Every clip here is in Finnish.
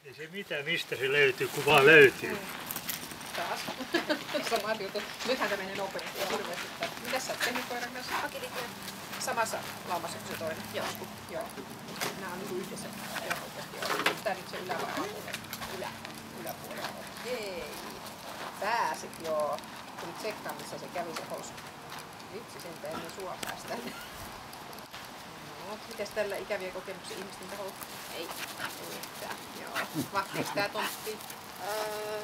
Ei se mitään, mistä se löytyy, kun vaan löytyy. Taas. Samat jutut. Nythän tämä menee nopeasti. Mitäs sä oot tehnyt koiran kanssa? Akilitia. Samassa laumassa kuin se toinen? Joo. Joo. Nämä on niinku yhdessä. Joo. Tää nyt se yläpuolella. Okei. Pääsit joo. Tuli tsekkaan, missä se kävi se housu. Vitsi sentään ennen sua päästä. No, mites tällä ikäviä kokemuksia ihmisten taholla? Ei. Ei yhtään. Joo. Vahtiiko tää tontti?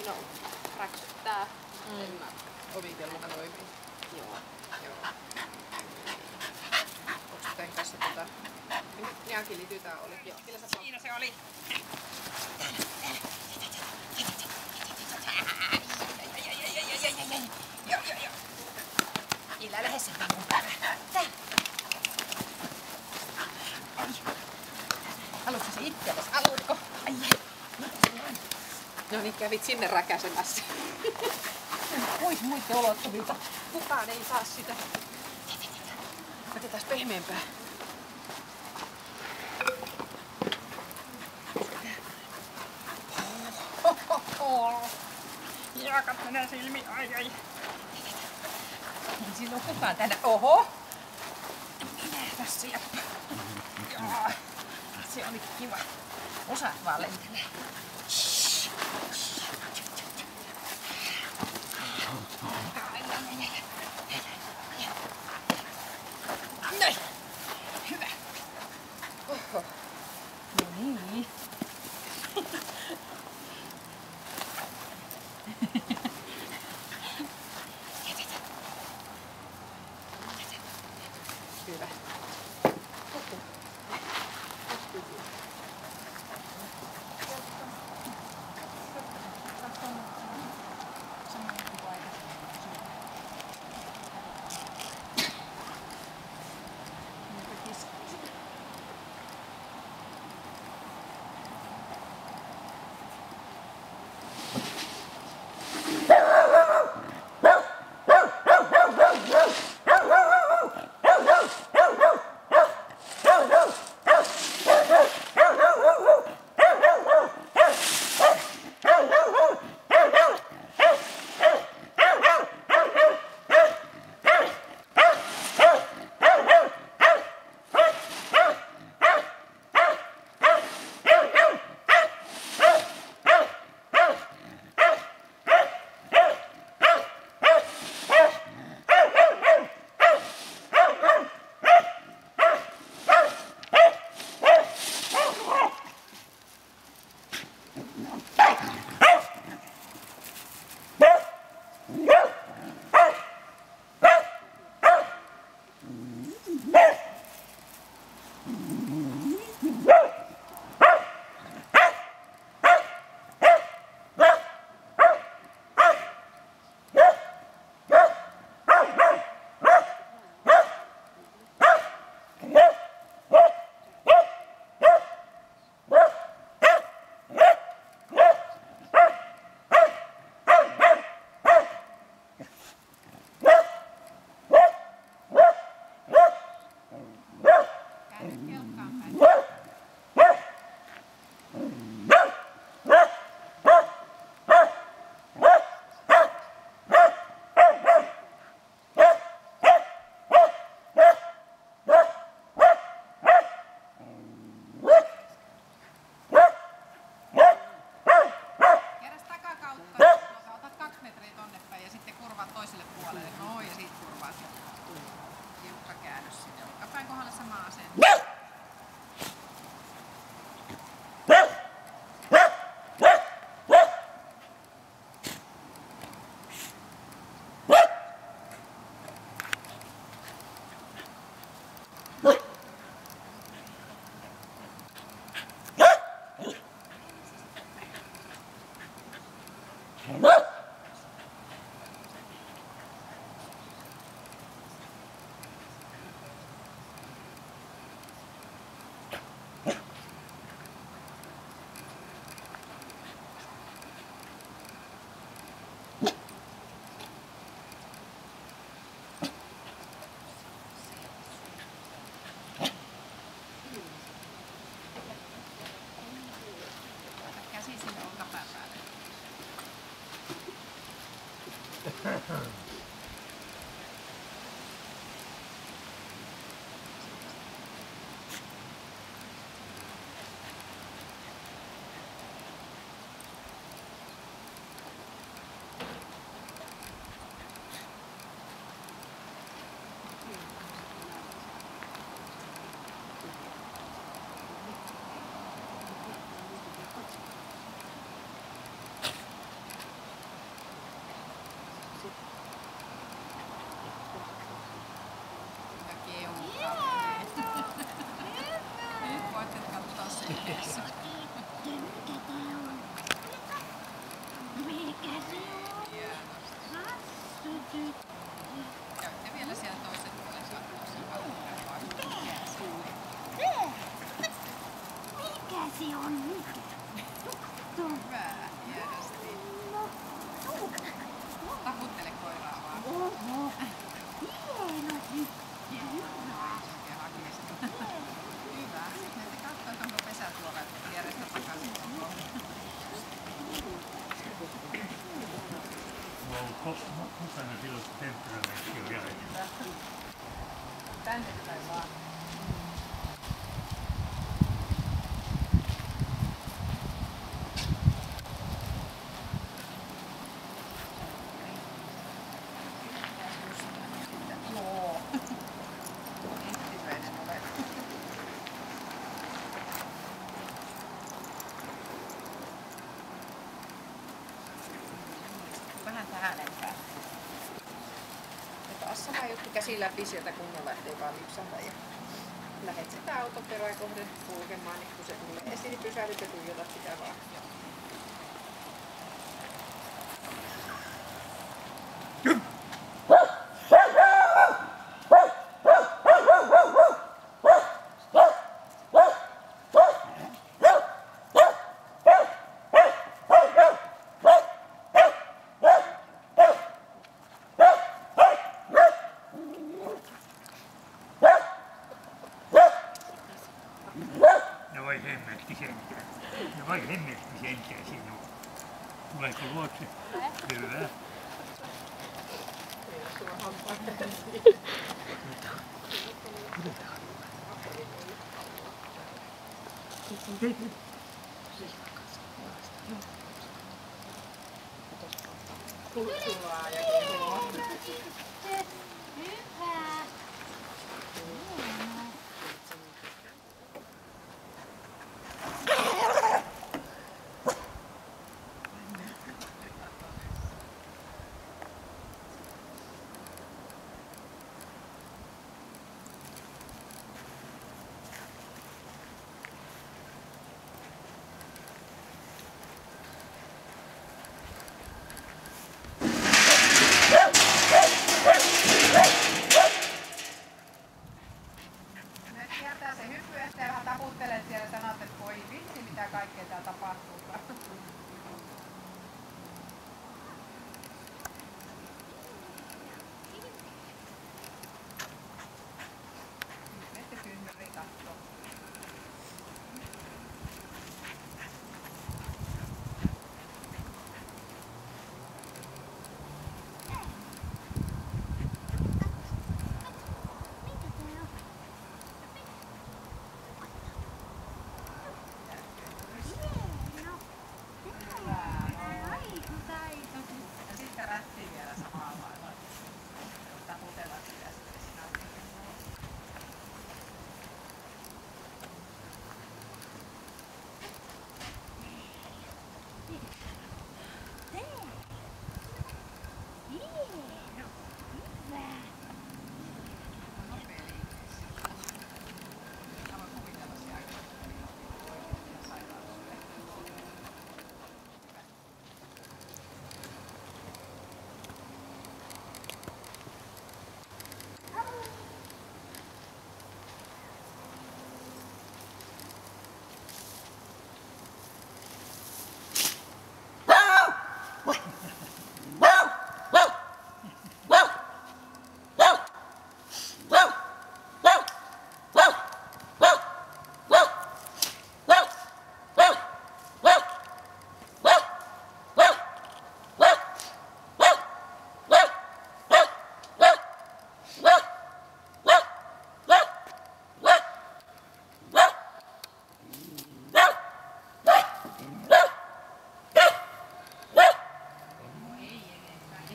No, räksyttää. Ovikelma toimii. Joo. Joo. Onko tän kanssa niin akilityy tää oli? Joo. Siinä se oli. Joo. Illä lähde sen mun päälle. Tää. Haluatko se itsellesi? Haluatko? Ai. No niin, kävit sinne räkäsemässä. Pois muiden ulottuvilta. Kukaan ei saa sitä. Otetaan pehmeämpää. Jaakat menee silmiin. Ai. Ei siinä ole kukaan tänne. Oho! Minäpäs sieppa. Joo. Se oli kiva. Osaat vaan lentelee. Näin. Hyvä. Oho. No niin. Hyvä. Nyt voitte katsoa sen edessä. Käytte vielä siellä toisen puolen sattuessa katsomaan. Mikä se on? Hyvä, hienosti. Taputtele koiraa vaan. Oho. Hienosti. Hyvä. Sitten te katsoo, että onko pesätuolla vierestä takaisin. Mukana silloin temperamentti on jaettu. Tänne tai vaan. Joo. Ehtiväinen olet. Vähän tähdempää. Ja taas sama juttu käsi läpi sieltä kunnolla, ettei vaan lipsahda. Ja lähet sitä autoperää kohden kulkemaan, niin kun se tulee esiin, niin pysähdyt ja tuijotat sitä vaan. No voi hemmetti sentään. No voi hemmetti sentään sinua. Tuleeko luokse? Hyvä. Sulaa ja kehua. Hyvä.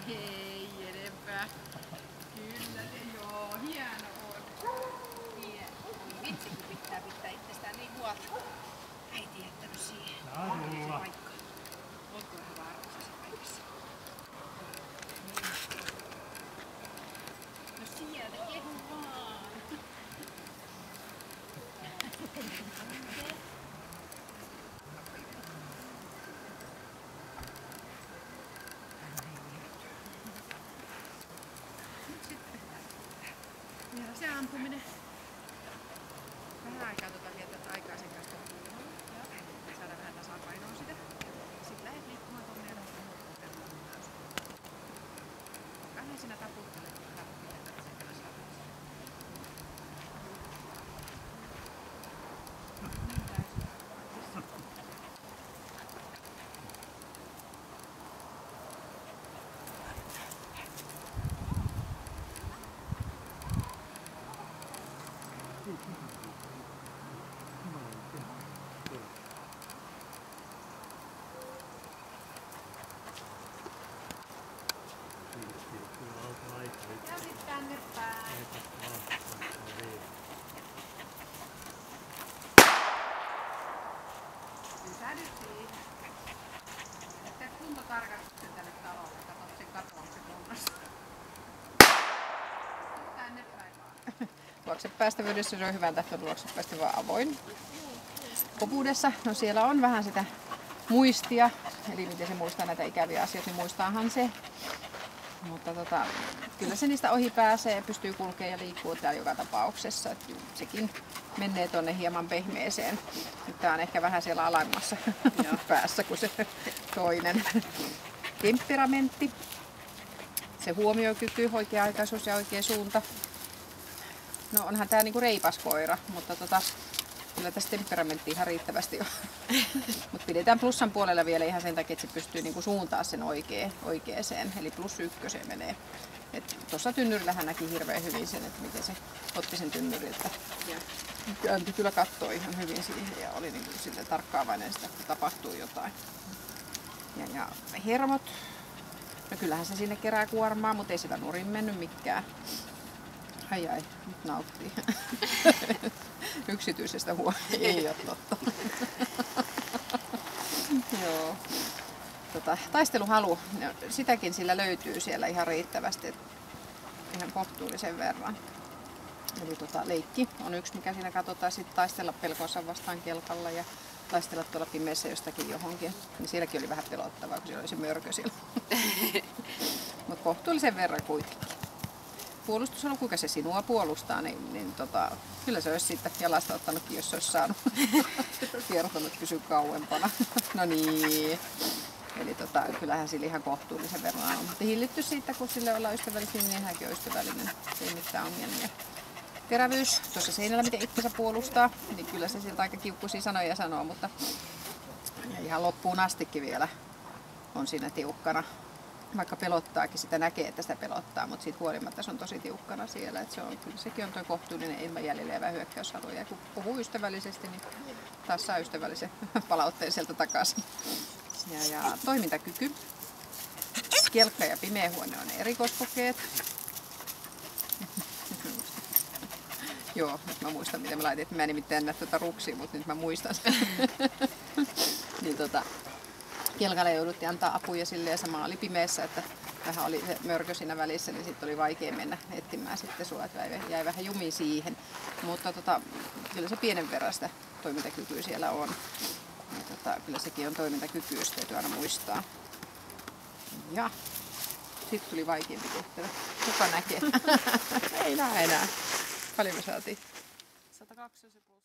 Ei enempää. Kyllä se joo, hieno on. Vitsi, kun pitää itsestään niin huolta. Äiti jättänyt siihen. Narulla. Onko hyvä arvoisessa paikassa? No sieltä kehu vaan. Vielä se ampuminen. Vähän aikaa vietät aikaa sen kanssa. Saada vähän tasapainoa sitä. Sitten lähdet liikkumaan tuonne ja lähdet muuttamaan. Vähän siinä taputtelet. Ja sit tänne päin. Pysähdy siihen. Teet kuntotarkastuksen tälle talolle. Katsot sen katouksen kunnossa. Tänne päin vaan. Luoksepäästävyydessä se on hyvän tähtön luoksepäästä vaan avoin. Kopuudessa, no siellä on vähän sitä muistia. Eli miten se muistaa näitä ikäviä asioita, niin muistaahan se. Mutta kyllä se niistä ohi pääsee, pystyy kulkemaan ja liikkuu täällä joka tapauksessa. Et sekin menee tuonne hieman pehmeeseen. Nyt tää on ehkä vähän siellä alemmassa päässä kuin se toinen. Temperamentti. Se huomiokyky, oikea-aikaisuus ja oikea suunta. No onhan tää niinku reipas koira, mutta kyllä tässä temperamentti ihan riittävästi on. Mutta pidetään plussan puolella vielä ihan sen takia, että se pystyy niinku suuntaa sen oikeeseen. Eli +1 menee. Tuossa tynnyrillä hän näki hirveän hyvin sen, että miten se otti sen tynnyriltä. Antti kyllä katsoi ihan hyvin siihen ja oli niinku sille tarkkaavainen sitä, että tapahtuu jotain. Ja hermot. No kyllähän se sinne kerää kuormaa, mutta ei sitä nurin mennyt mikään. Ai, nyt nauttii. Yksityisestä ei ole totta. Joo. Taisteluhalu, no, sitäkin sillä löytyy siellä ihan riittävästi, ihan kohtuullisen verran. Eli leikki on yksi, mikä siinä katsotaan, sitten taistella pelkonsa vastaan kelkalla ja taistella tuolla pimeässä jostakin johonkin. Niin sielläkin oli vähän pelottavaa, kun siellä oli se mörkö siellä. Mutta kohtuullisen verran kuitenkin. Puolustus on, kuinka se sinua puolustaa, niin kyllä se olisi sitten jalasta ottanutkin, jos se olisi saanut kertonut pysyä kauempana. No niin. Eli kyllähän sillä ihan kohtuullisen verran on. Mutta hillitty siitä, kun sille ollaan ystävällisiä, niin hänkin on ystävällinen. Ei mitään ongelmia. Terävyys, tuossa seinällä miten itsensä puolustaa, niin kyllä se siltä aika kiukkuisia sanoja sanoo, mutta ihan loppuun astikin vielä on siinä tiukkana. Vaikka pelottaakin, sitä näkee, että sitä pelottaa, mutta siitä huolimatta se on tosi tiukkana siellä. Että se on, kyllä sekin on tuo kohtuullinen ilman jäljellä hyökkäyshalu. Ja kun puhuu ystävällisesti, niin taas saa ystävällisen palautteen sieltä takaisin. Ja toimintakyky. Kelkka ja pimeä huone on erikoiskokeet. Joo, nyt mä muistan, miten mä laitin. Mä en nimittäin näe ruksia, mutta nyt mä muistan sen. Niin kelkalle jouduttiin antaa apuja sille ja sama oli pimeässä, että vähän oli se mörkö siinä välissä, niin sitten oli vaikea mennä etsimään sitten sua, että jäi vähän jumiin siihen. Mutta kyllä se pienen verran sitä toimintakykyä siellä on. Ja kyllä sekin on toimintakykyä, sitä täytyy aina muistaa. Ja sitten tuli vaikeampi tehtävä. Kuka näkee? Ei näe enää. Paljon me saatiin? 102 plus.